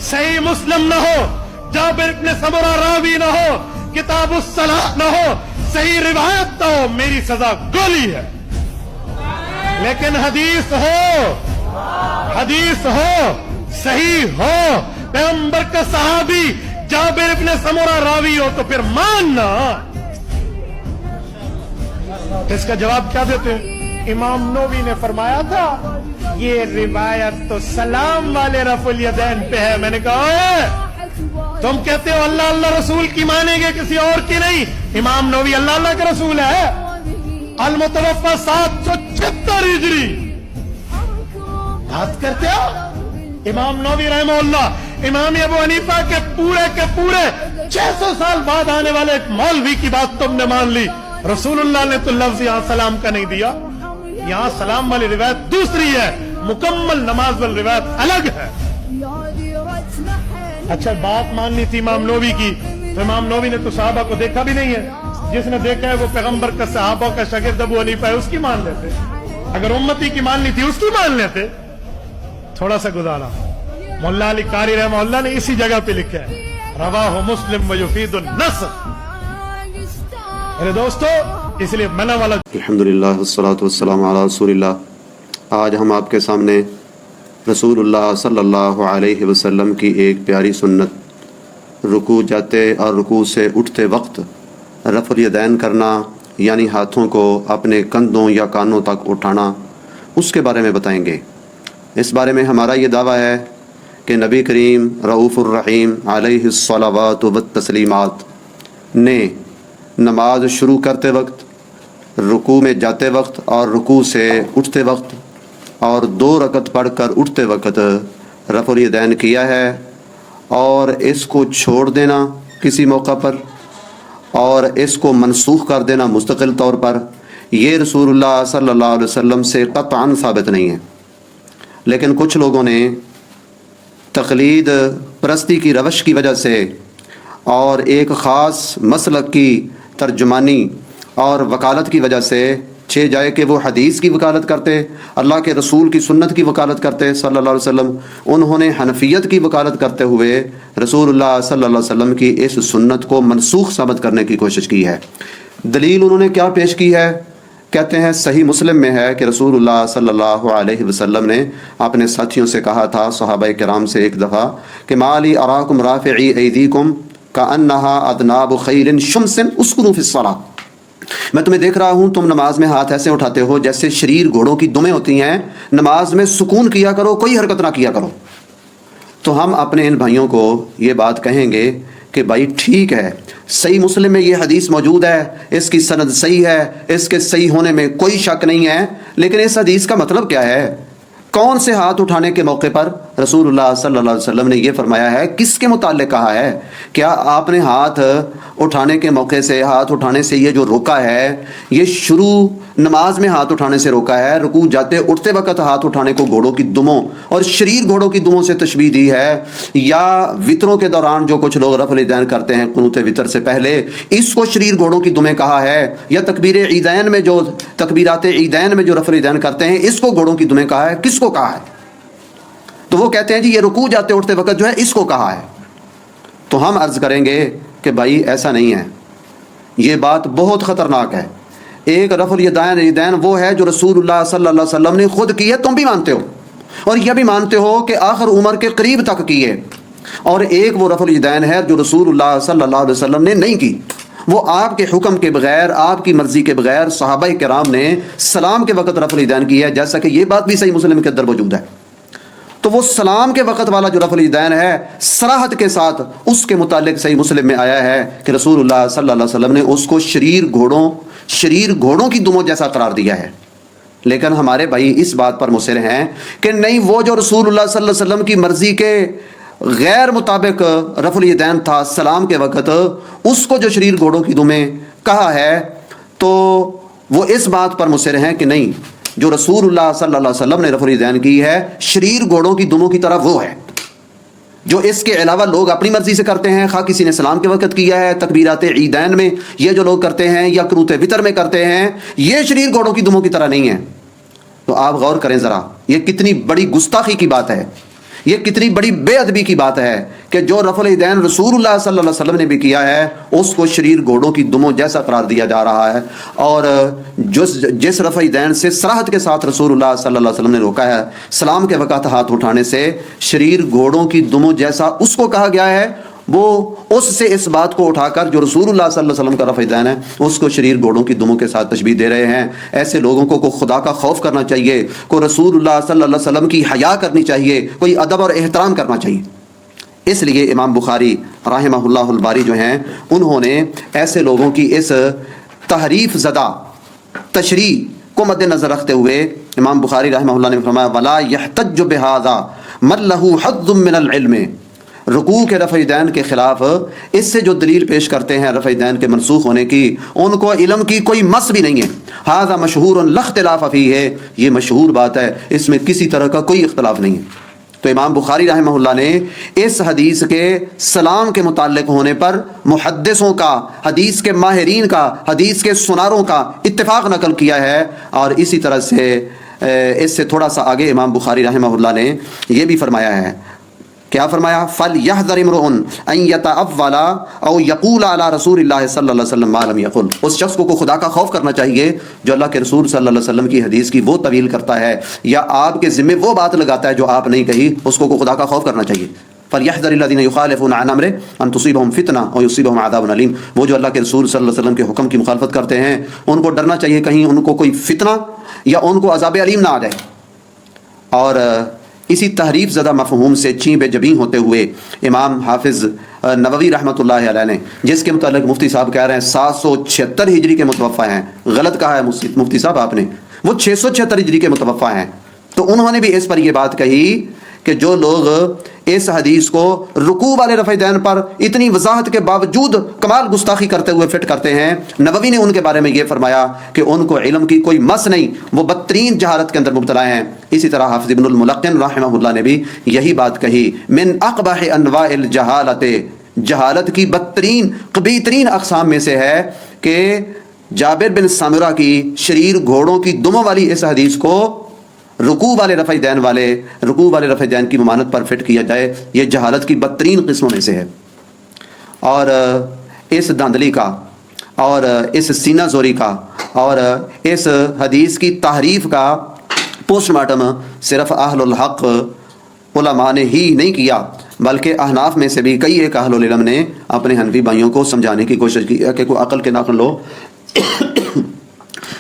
सही मुस्लिम न हो, जाबिर इब्न समुरा रावी न हो, किताबुस सलाह न हो, सही रिवायत न हो, मेरी सजा गोली है। लेकिन हदीस हो, सही हो, पैगंबर का सहाबी जाबिर इब्न समुरा रावी हो तो फिर मानना। इसका जवाब क्या देते हैं? इमाम नबवी ने फरमाया था ये रिवायत तो सलाम वाले रफुल यदैन पे है। मैंने कहा तुम कहते हो अल्लाह अल्लाह रसूल की मानेंगे, किसी और की नहीं। इमाम नबवी अल्लाह अल्लाह का रसूल है। अल मुतवफ़्फ़ा 776 हिजरी बात करते हो। इमाम नबवी रहमहुल्लाह इमाम अबू हनीफा के पूरे 600 साल बाद आने वाले एक मौलवी की बात तुमने मान ली। रसूलुल्लाह ने तो लफ्ज यहां सलाम का नहीं दिया। यहां सलाम वाली रिवायत दूसरी है, मुकम्मल नमाज वाली रिवायत अलग है। अच्छा, बात माननी थी इमाम नबवी की, तो इमाम नबवी ने तो सहाबा को देखा भी नहीं है। जिसने देखा है वो पैगंबर का सहाबा का शागिर्द अबू हनीफा है, उसकी मान लेते। अगर उम्मती की माननी थी उसकी मान लेते। थोड़ा सा गुजारा मुल्ला अली कारी रहमहुल्लाह ने इसी जगह पे लिखा है, रवाहु मुस्लिम व युफीदुन नस्र। मेरे दोस्तों, इसलिए मना वाला। अल्हम्दुलिल्लाह वस्सलातु वस्सलामु अला रसूलिल्लाह। आज हम आपके सामने रसूलुल्लाह सल्लल्लाहु अलैहि वसल्लम की एक प्यारी सुन्नत, रुकू जाते और रुकू से उठते वक्त रफ़ुल यदैन करना, यानी हाथों को अपने कंधों या कानों तक उठाना, उसके बारे में बताएंगे। इस बारे में हमारा ये दावा है कि नबी करीम रऊफ़ुर रहीम अलैहिस्सलावातु वत्तस्लीमात ने नमाज शुरू करते वक्त, रुकू में जाते वक्त और रुकू से उठते वक्त और 2 रकत पढ़कर उठते वक्त रफ़ुल यदैन किया है। और इसको छोड़ देना किसी मौका पर और इसको मनसूख कर देना मुस्तकिल तौर पर, ये रसूलुल्लाह सल्लल्लाहु अलैहि वसल्लम से क़त्अन साबित नहीं है। लेकिन कुछ लोगों ने तक़लीद परस्ती की रवश की वजह से और एक ख़ास मसलक की तर्जुमानी और वकालत की वजह से, छे जाए कि वो हदीस की वकालत करते, अल्लाह के रसूल की सुन्नत की वकालत करते सल्लल्लाहु अलैहि वसल्लम, उन्होंने हनफियत की वकालत करते हुए रसूलुल्लाह सल्लल्लाहु अलैहि वसल्लम की इस सुन्नत को मनसूख साबित करने की कोशिश की है। दलील उन्होंने क्या पेश की है? कहते हैं सही मुस्लिम में है कि रसूलुल्लाह सल्लल्लाहु अलैहि वसल्लम ने अपने साथियों से कहा था, सहाबाए किराम से एक दफ़ा, कि माली अराकुम राफ़िई ऐदीकुम कअन्नहा अदनाब खैलिन शुम्सिन उस्कुनु फिस्सलाह। मैं तुम्हें देख रहा हूँ, तुम नमाज में हाथ ऐसे उठाते हो जैसे शरीर घोड़ों की दुमें होती हैं। नमाज में सुकून किया करो, कोई हरकत ना किया करो। तो हम अपने इन भाइयों को ये बात कहेंगे कि भाई ठीक है, सही मुस्लिम में ये हदीस मौजूद है, इसकी सनद सही है, इसके सही होने में कोई शक नहीं है। लेकिन इस हदीस का मतलब क्या है? कौन से हाथ उठाने के मौके पर रसूलुल्लाह सल्लल्लाहु अलैहि वसल्लम ने ये फरमाया है? किसके मुताल्लिक कहा है? क्या आपने हाथ उठाने के मौके से, हाथ उठाने से ये जो रोका है, ये शुरू नमाज में हाथ उठाने से रोका है? रुकू जाते उठते वक्त हाथ उठाने को घोड़ों की दुमों और शरीर घोड़ों की दुमों से तशबीह दी है? या वितरों के दौरान जो कुछ लोग रफ़ुल यदैन करते हैं कुनूत वितर से पहले, इसको शरीर घोड़ों की दुमें कहा है? या तकबीर ईदैन में जो तकबीरात ईदैन में जो रफ़ुल यदैन करते हैं, इसको घोड़ों की दुमें कहा है? किसको कहा है? तो वो कहते हैं जी ये रुकू जाते उठते वक्त जो है इसको कहा है। तो हम अर्ज करेंगे कि भाई ऐसा नहीं है, ये बात बहुत ख़तरनाक है। एक रफ़ुल यदैन वो है जो रसूलुल्लाह सल्लल्लाहु अलैहि वसल्लम ने खुद की है, तुम भी मानते हो, और यह भी मानते हो कि आखिर उम्र के करीब तक की है। और एक वो रफ़ुल यदैन है जो रसूलुल्लाह सल्लल्लाहु अलैहि वसल्लम ने नहीं की, वो आपके हुक्म के बगैर, आपकी मर्जी के बगैर सहाबाए किराम ने सलाम के वक़्त रफ़ुल यदैन की है, जैसा कि ये बात भी सही मुस्लिम के अंदर मौजूद है। तो वो सलाम के वक़्त वाला जो रफ़ुल यदैन है, सराहत के साथ उसके मुतालिक सही मुस्लिम में आया है कि रसूलुल्लाह सल्लल्लाहु अलैहि वसल्लम ने उसको शरीर घोड़ों की दुमों जैसा करार दिया है। लेकिन हमारे भाई इस बात पर मुसर हैं कि नहीं, वो जो रसूलुल्लाह सल्लल्लाहु अलैहि वसल्लम की मर्जी के गैर मुताबिक रफ़ुल यदैन था सलाम के वक़्त, उसको जो शरीर घोड़ों की दुमें कहा है, तो वो इस बात पर मुसर हैं कि नहीं, जो रसूलुल्लाह सल्लल्लाहु अलैहि वसल्लम ने रफ़ुल यदैन की है शरीर घोड़ों की दुमों की तरह वो है। जो इसके अलावा लोग अपनी मर्जी से करते हैं, खा किसी ने सलाम के वक़्त किया है, तकबीरात ईदैन में ये जो लोग करते हैं या कुनूत वितर में करते हैं, ये शरीर घोड़ों की दुमों की तरह नहीं है। तो आप गौर करें ज़रा, ये कितनी बड़ी गुस्ताखी की बात है, یہ کتنی بڑی بے ادبی کی بات ہے کہ جو رفع الیدین رسول اللہ صلی اللہ علیہ وسلم نے بھی کیا ہے اس کو شریر گھوڑوں کی دموں جیسا قرار دیا جا رہا ہے، اور جس رفع الیدین سے صراحت کے ساتھ رسول اللہ صلی اللہ علیہ وسلم نے روکا ہے سلام کے وقت ہاتھ اٹھانے سے، شریر گھوڑوں کی دموں جیسا اس کو کہا گیا ہے، وہ اس سے اس بات کو اٹھا کر جو رسول اللہ صلی اللہ علیہ وسلم کا رفع الیدین ہے اس کو شریر گھوڑوں کی دموں کے ساتھ تشبیہ دے رہے ہیں۔ ایسے لوگوں کو خدا کا خوف کرنا چاہیے، کو رسول اللہ صلی اللہ علیہ وسلم کی حیا کرنی چاہیے، کوئی ادب اور احترام کرنا چاہیے۔ اس لیے امام بخاری رحمہ اللہ الباری جو ہیں انہوں نے ایسے لوگوں کی اس تحریف زدہ تشریح کو مد نظر رکھتے ہوئے امام بخاری رحمہ اللہ نے فرمایا وَلَا يَحْتَجُّ بِهَذَا مَنْ لَهُ حَظٌّ مِّنَ الْعِلْمِ، رکوع کے رفع الیدین کے خلاف اس سے جو دلیل پیش کرتے ہیں رفع الیدین کے منسوخ ہونے کی، ان کو علم کی کوئی مس بھی نہیں ہے۔ ھذا مشہور لا اختلاف فیہ، یہ مشہور بات ہے، اس میں کسی طرح کا کوئی اختلاف نہیں ہے۔ تو امام بخاری رحمہ اللہ نے اس حدیث کے سلام کے متعلق ہونے پر محدثوں کا، حدیث کے ماہرین کا، حدیث کے سناروں کا اتفاق نقل کیا ہے، اور اسی طرح سے اس سے تھوڑا سا آگے امام بخاری رحمہ اللہ نے یہ بھی فرمایا ہے، کیا فرمایا؟ فَلْيَحْذَرِ امْرُؤٌ أَن يَتَأَوَّلَ أَوْ يَقُولَ عَلَى رَسُولِ اللَّهِ صلی اللہ علیہ وسلم مَا لَمْ يَقُلْ، اس شخص کو خدا کا خوف کرنا چاہیے جو اللہ کے رسول صلی اللہ علیہ وسلم کی حدیث کی وہ طویل کرتا ہے یا آپ کے ذمے وہ بات لگاتا ہے جو آپ نہیں کہی، اس کو خدا کا خوف کرنا چاہیے۔ فَلْيَحْذَرِ الَّذِينَ يُخَالِفُونَ عَنْ أَمْرِهِ أَن تُصِيبَهُمْ فِتْنَةٌ أَوْ يُصِيبَهُمْ عَذَابٌ أَلِيمٌ، وہ جو اللہ کے رسول صلی اللہ علیہ وسلم کے حکم کی مخالفت کرتے ہیں ان کو ڈرنا چاہیے کہیں ان کو کوئی فتنہ یا ان کو عذاب علیم نہ آ جائے۔ اور اسی تحریف زدہ مفہوم سے چین بے جبیں ہوتے ہوئے امام حافظ نووی رحمۃ اللہ علیہ نے، جس کے متعلق مفتی صاحب کہہ رہے ہیں 776 ہجری کے متوفہ ہیں، غلط کہا ہے مفتی صاحب آپ نے، وہ 676 ہجری کے متوفہ ہیں، تو انہوں نے بھی اس پر یہ بات کہی کہ جو لوگ اس حدیث کو رکوع والے رفع الیدین پر اتنی وضاحت کے باوجود کمال گستاخی کرتے ہوئے فٹ کرتے ہیں، نووی نے ان کے بارے میں یہ فرمایا کہ ان کو علم کی کوئی مس نہیں، وہ بدترین جہالت کے اندر مبتلا ہیں۔ اسی طرح حافظ ابن الملقن رحمہ اللہ نے بھی یہی بات کہی، من اقبح انواع الجہالت، جہالت کی بدترین قبیح ترین اقسام میں سے ہے کہ جابر بن سامرہ کی شریر گھوڑوں کی دموں والی اس حدیث کو رکوع والے رفع الیدین کی ممانت پر فٹ کیا جائے، یہ جہالت کی بدترین قسموں میں سے ہے۔ اور اس دھاندلی کا اور اس سینہ زوری کا اور اس حدیث کی تحریف کا پوسٹ مارٹم صرف اہل الحق علماء نے ہی نہیں کیا، بلکہ احناف میں سے بھی کئی ایک اہل العلم نے اپنے حنفی بھائیوں کو سمجھانے کی کوشش کی کہ کوئی عقل کے ناخن لو۔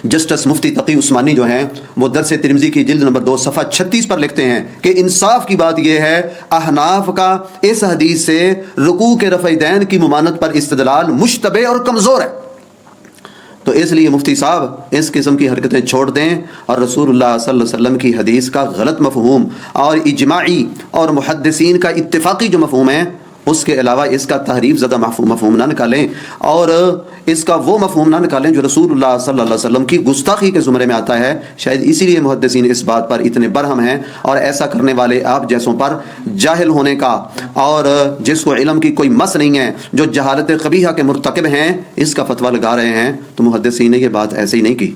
جسٹس مفتی تقی عثمانی جو ہیں وہ درس ترمذی کی جلد نمبر 2 صفحہ 36 پر لکھتے ہیں کہ انصاف کی بات یہ ہے احناف کا اس حدیث سے رکوع کے رفع الیدین کی ممانت پر استدلال مشتبہ اور کمزور ہے۔ تو اس لیے مفتی صاحب اس قسم کی حرکتیں چھوڑ دیں اور رسول اللہ صلی اللہ علیہ وسلم کی حدیث کا غلط مفہوم اور اجماعی اور محدثین کا اتفاقی جو مفہوم ہے اس کے علاوہ اس کا تحریف زدہ مفہوم نہ نکالیں، اور اس کا وہ مفہوم نہ نکالیں جو رسول اللہ صلی اللہ علیہ وسلم کی گستاخی کے زمرے میں آتا ہے۔ شاید اسی لیے محدثین اس بات پر اتنے برہم ہیں، اور ایسا کرنے والے آپ جیسوں پر جاہل ہونے کا اور جس کو علم کی کوئی مس نہیں ہے، جو جہالت قبیحہ کے مرتکب ہیں، اس کا فتویٰ لگا رہے ہیں۔ تو محدثین نے یہ بات ایسے ہی نہیں کی۔